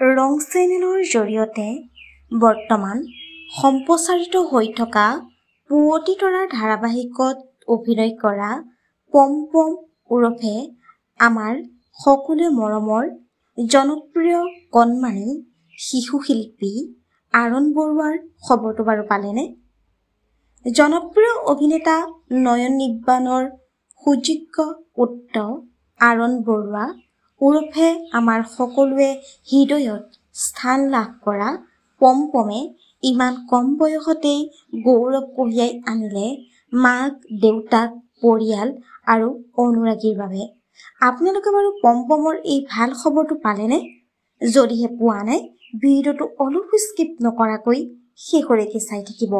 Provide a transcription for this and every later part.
ৰং চেনেলৰ জৰিয়তে বৰ্তমান সম্প্ৰচাৰিত হৈ থকা পুৱতি তৰাৰ ধাৰাবাহিকত অভিনয় কৰা পম-পম ওৰফে আমাৰ সকলোৱে মৰমৰ জনপ্ৰিয় কণমানি শিশু শিল্পী আৰণ বৰুৱাৰ খবৰটো বাৰু পালেনে? জনপ্ৰিয় অভিনেতা নয়ন নিব্বানৰ সুযোগ্য পুত্ৰ আৰণ বৰুৱা ওৰফে আমাৰ সকলোৱে হৃদয়ত স্থান লাভ কৰা পম-পমে ইমান কম বয়সতেই গৌৰৱ কঢ়িয়াই আনিলে মাক, দেউতাক, পৰিয়াল আৰু অনুৰাগীৰ বাবে। আপোনালোকে বাৰু পম-পমৰ এই ভাল খবৰটো পালেনে? যদিহে পোৱা নাই, ভিডিঅ'টো অলপ স্কিপ নকৰাকৈ শেষলৈকে চাই থাকিব।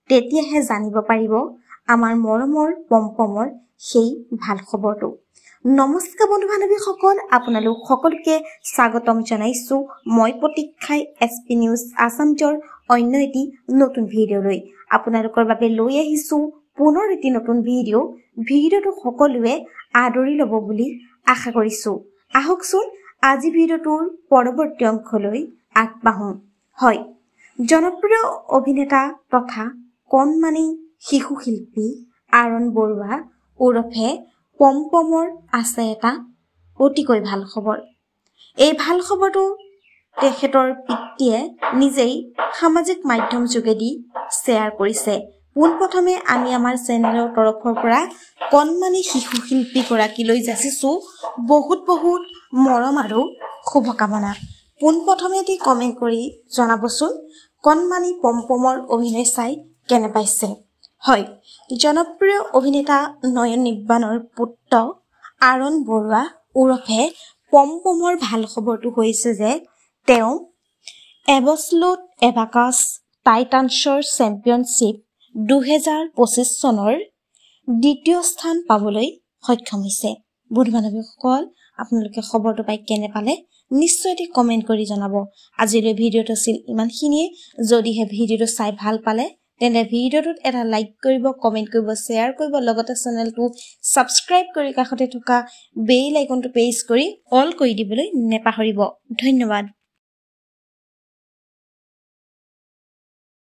তেতিয়াহে জানিব পাৰিব আমাৰ মৰমৰ পম-পমৰ সেই ভাল খবৰটো। নমস্কাৰ বন্ধু বান্ধৱীসকল, আপোনালোক সকলোকে স্বাগতম জনাইছো মই প্ৰতীক্ষাই SP নিউজ আছামজৰ অন্য এটি নতুন ভিডিঅ'লৈ। আপোনালোকৰ বাবে লৈ আহিছো পুনৰ এটি নতুন ভিডিঅ'টো সকলোৱে আদৰি ল'ব বুলি আশা কৰিছো। আহকচোন আজি ভিডিঅ'টোৰ পৰৱৰ্তী অংশলৈ আগবাঢ়ো। হয়, জনপ্ৰিয় অভিনেতা তথা কণমানি শিশু শিল্পী আৰণ বৰুৱা ওৰফে পম-পমৰ আছে এটা অতিকৈ ভাল খবৰ। এই ভাল খবৰটো তেখেতৰ পিতৃয়ে নিজেই সামাজিক মাধ্যম যোগেদি শ্বেয়াৰ কৰিছে। পোনপ্ৰথমে আমি আমাৰ চেনেলৰ তৰফৰ পৰা কণমানি শিশু শিল্পী গৰাকীলৈ যাচিছো বহুত বহুত মৰম আৰু শুভকামনা। পোনপ্ৰথমে এটি কমেণ্ট কৰি জনাবচোন কণমানি পম-পমৰ অভিনয় চাই কেনে পাইছে। হয়, জনপ্ৰিয় অভিনেতা নয়ন নিব্বানৰ পুত্ৰ আৰণ বৰুৱা ওৰফে পম-পমৰ ভাল খবৰটো হৈছে যে তেওঁ এবছলুট এবাকাছ টাইটানছৰ চেম্পিয়নশ্বিপ 2025 চনৰ দ্বিতীয় স্থান পাবলৈ সক্ষম হৈছে। বন্ধু বান্ধৱীসকল, আপোনালোকে খবৰটো পাই কেনে পালে নিশ্চয় এটি কমেণ্ট কৰি জনাব। আজিলৈ ভিডিঅ'টো আছিল ইমানখিনিয়ে। যদিহে ভিডিঅ'টো চাই ভাল পালে তেন্তে ভিডিঅ'টোত এটা লাইক কৰিব, কমেণ্ট কৰিব, শ্বেয়াৰ কৰিব, লগতে চেনেলটো ছাবস্ক্ৰাইব কৰি কাষতে থকা বেল আইকনটো প্ৰেছ কৰি অল কৰি দিবলৈ নেপাহৰিব। ধন্যবাদ।